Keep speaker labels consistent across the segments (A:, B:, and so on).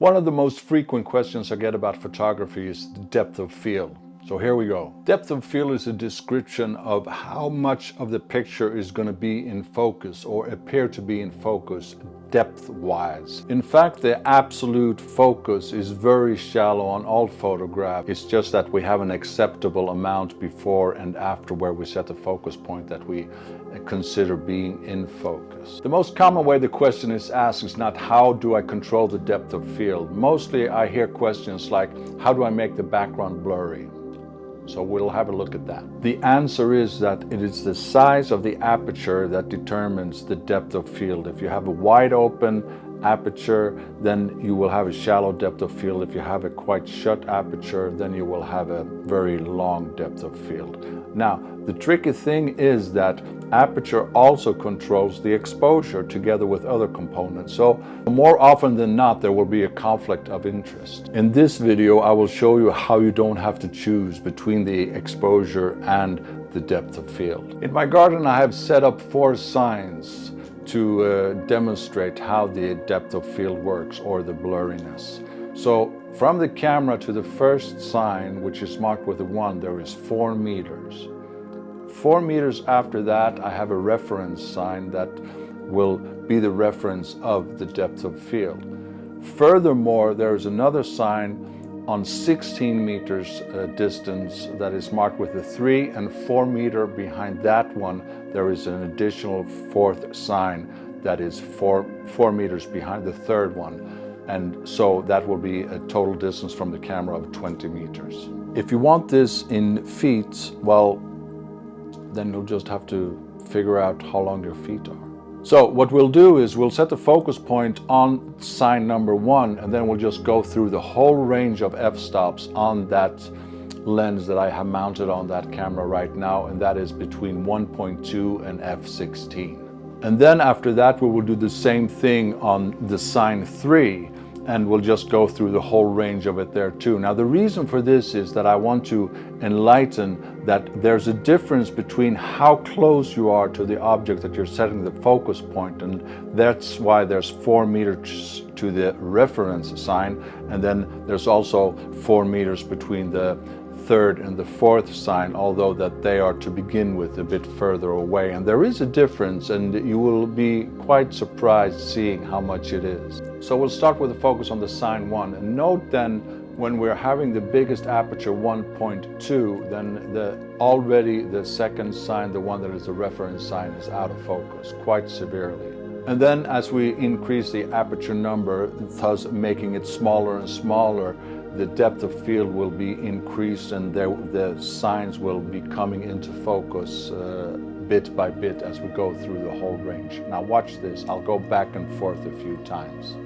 A: One of the most frequent questions I get about photography is the depth of field. So here we go. Depth of field is a description of how much of the picture is going to be in focus or appear to be in focus depth-wise. In fact, the absolute focus is very shallow on all photographs. It's just that we have an acceptable amount before and after where we set the focus point that we consider being in focus. The most common way the question is asked is not how do I control the depth of field. Mostly I hear questions like how do I make the background blurry? So we'll have a look at that. The answer is that it is the size of the aperture that determines the depth of field. If you have a wide open aperture, then you will have a shallow depth of field. If you have a quite shut aperture, then you will have a very long depth of field. Now, the tricky thing is that aperture also controls the exposure together with other components. So more often than not, there will be a conflict of interest. In this video, I will show you how you don't have to choose between the exposure and the depth of field. In my garden, I have set up 4 signs to demonstrate how the depth of field works or the blurriness. So from the camera to the first sign, which is marked with a 1, there is 4 meters. 4 meters after that, I have a reference sign that will be the reference of the depth of field. Furthermore, there is another sign on 16 meters distance that is marked with a 3, and 4 meter behind that one there is an additional 4th sign that is 4 meters behind the 3rd one, and so that will be a total distance from the camera of 20 meters. If you want this in feet, well, then you'll just have to figure out how long your feet are. So what we'll do is we'll set the focus point on sign number 1, and then we'll just go through the whole range of f-stops on that lens that I have mounted on that camera right now, and that is between 1.2 and f16. And then after that we will do the same thing on the sign 3, and we'll just go through the whole range of it there too. Now the reason for this is that I want to enlighten that there's a difference between how close you are to the object that you're setting the focus point, and that's why there's 4 meters to the reference sign, and then there's also 4 meters between the 3rd and the 4th sign, although that they are to begin with a bit further away. And there is a difference, and you will be quite surprised seeing how much it is. So we'll start with the focus on the sign 1, and note then when we're having the biggest aperture 1.2, then already the second sign, the one that is the reference sign, is out of focus quite severely. And then as we increase the aperture number, thus making it smaller and smaller, the depth of field will be increased, and the signs will be coming into focus bit by bit as we go through the whole range. Now watch this, I'll go back and forth a few times.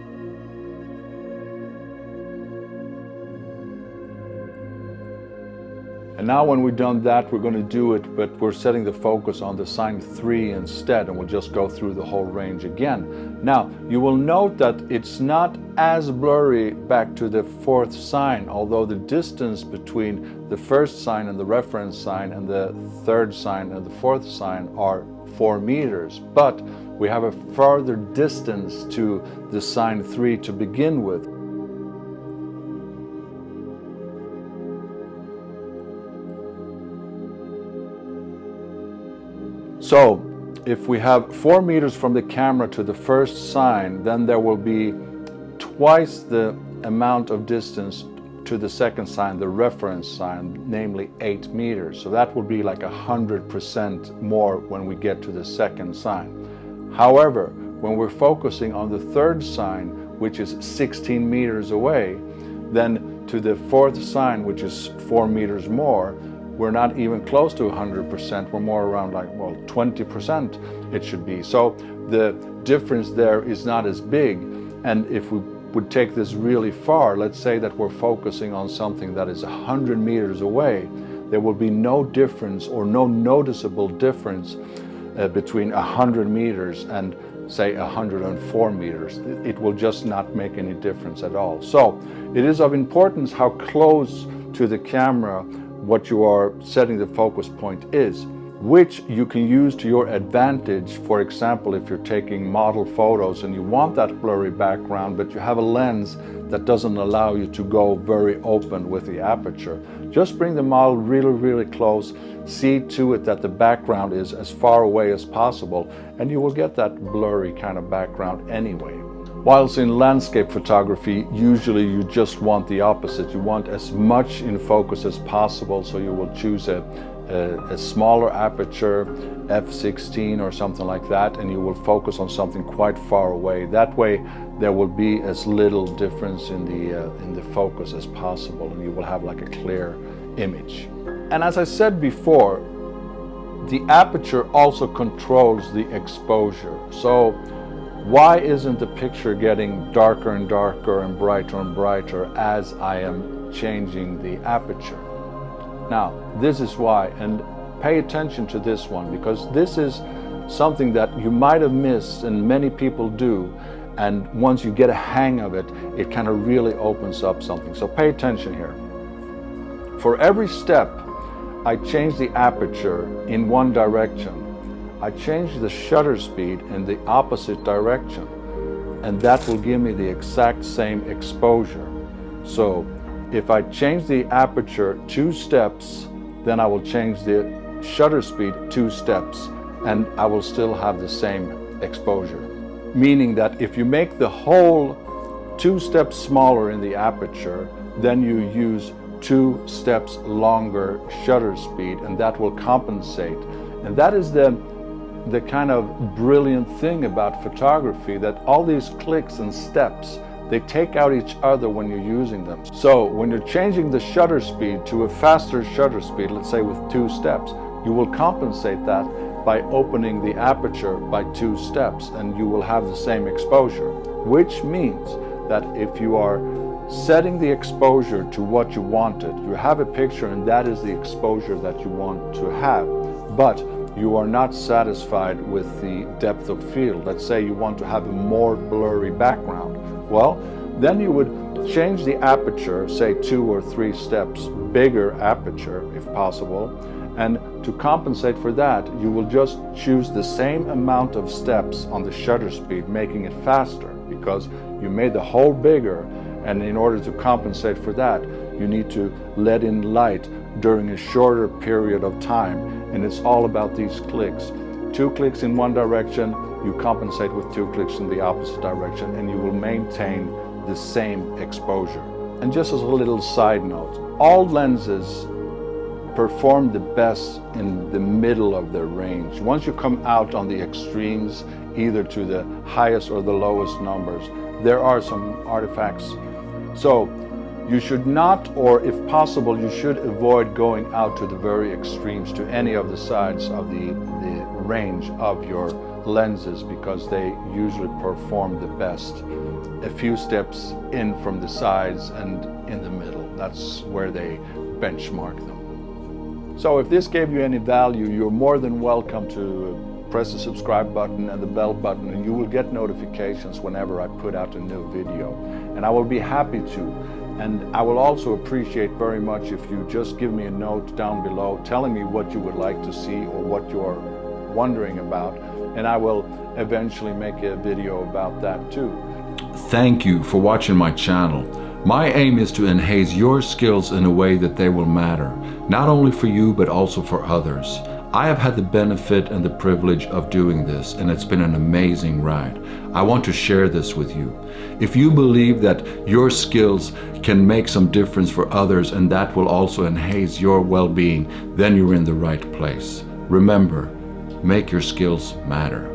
A: And now when we've done that, we're going to do it, but we're setting the focus on the sign 3 instead, and we'll just go through the whole range again. Now, you will note that it's not as blurry back to the 4th sign, although the distance between the 1st sign and the reference sign and the 3rd sign and the 4th sign are 4 meters. But we have a further distance to the sign 3 to begin with. So if we have 4 meters from the camera to the first sign, then there will be twice the amount of distance to the second sign, the reference sign, namely 8 meters. So that will be like 100% more when we get to the second sign. However, when we're focusing on the 3rd sign, which is 16 meters away, then to the 4th sign, which is 4 meters more, we're not even close to 100%, we're more around like, well, 20% it should be. So the difference there is not as big. And if we would take this really far, let's say that we're focusing on something that is 100 meters away, there will be no difference or no noticeable difference between 100 meters and say 104 meters. It will just not make any difference at all. So it is of importance how close to the camera what you are setting the focus point is. which you can use to your advantage. For example, if you're taking model photos and you want that blurry background, but you have a lens that doesn't allow you to go very open with the aperture, just bring the model really, really close, see to it that the background is as far away as possible, and you will get that blurry kind of background anyway. Whilst in landscape photography, usually you just want the opposite. You want as much in focus as possible, so you will choose a smaller aperture, f/16 or something like that, and you will focus on something quite far away. That way there will be as little difference in the focus as possible, and you will have like a clear image. And as I said before, the aperture also controls the exposure. So why isn't the picture getting darker and darker and brighter as I am changing the aperture? Now, this is why, and pay attention to this one, because this is something that you might have missed, and many people do, and once you get a hang of it, it kind of really opens up something. So pay attention here. For every step, I change the aperture in one direction. I change the shutter speed in the opposite direction, and that will give me the exact same exposure. So if I change the aperture 2 steps, then I will change the shutter speed 2 steps, and I will still have the same exposure. Meaning that if you make the whole 2 steps smaller in the aperture, then you use 2 steps longer shutter speed, and that will compensate. And that is the kind of brilliant thing about photography, that all these clicks and steps, they take out each other when you're using them. So when you're changing the shutter speed to a faster shutter speed, let's say with 2 steps, you will compensate that by opening the aperture by 2 steps, and you will have the same exposure. Which means that if you are setting the exposure to what you wanted, you have a picture and that is the exposure that you want to have, but you are not satisfied with the depth of field. Let's say you want to have a more blurry background. Well, then you would change the aperture, say 2 or 3 steps bigger aperture if possible, and to compensate for that, you will just choose the same amount of steps on the shutter speed, making it faster, because you made the hole bigger, and in order to compensate for that, you need to let in light during a shorter period of time, and it's all about these clicks. 2 clicks in one direction, you compensate with 2 clicks in the opposite direction, and you will maintain the same exposure. And just as a little side note, all lenses perform the best in the middle of their range. Once you come out on the extremes, either to the highest or the lowest numbers, there are some artifacts. So you should not, or if possible, you should avoid going out to the very extremes, to any of the sides of the range of your lenses, because they usually perform the best a few steps in from the sides and in the middle. That's where they benchmark them. So if this gave you any value, you're more than welcome to press the subscribe button and the bell button, and you will get notifications whenever I put out a new video. And I will be happy to. And I will also appreciate very much if you just give me a note down below telling me what you would like to see or what you are wondering about, and I will eventually make a video about that too.
B: Thank you for watching my channel. My aim is to enhance your skills in a way that they will matter, not only for you but also for others. I have had the benefit and the privilege of doing this, and it's been an amazing ride. I want to share this with you. If you believe that your skills can make some difference for others and that will also enhance your well-being, then you're in the right place. Remember, make your skills matter.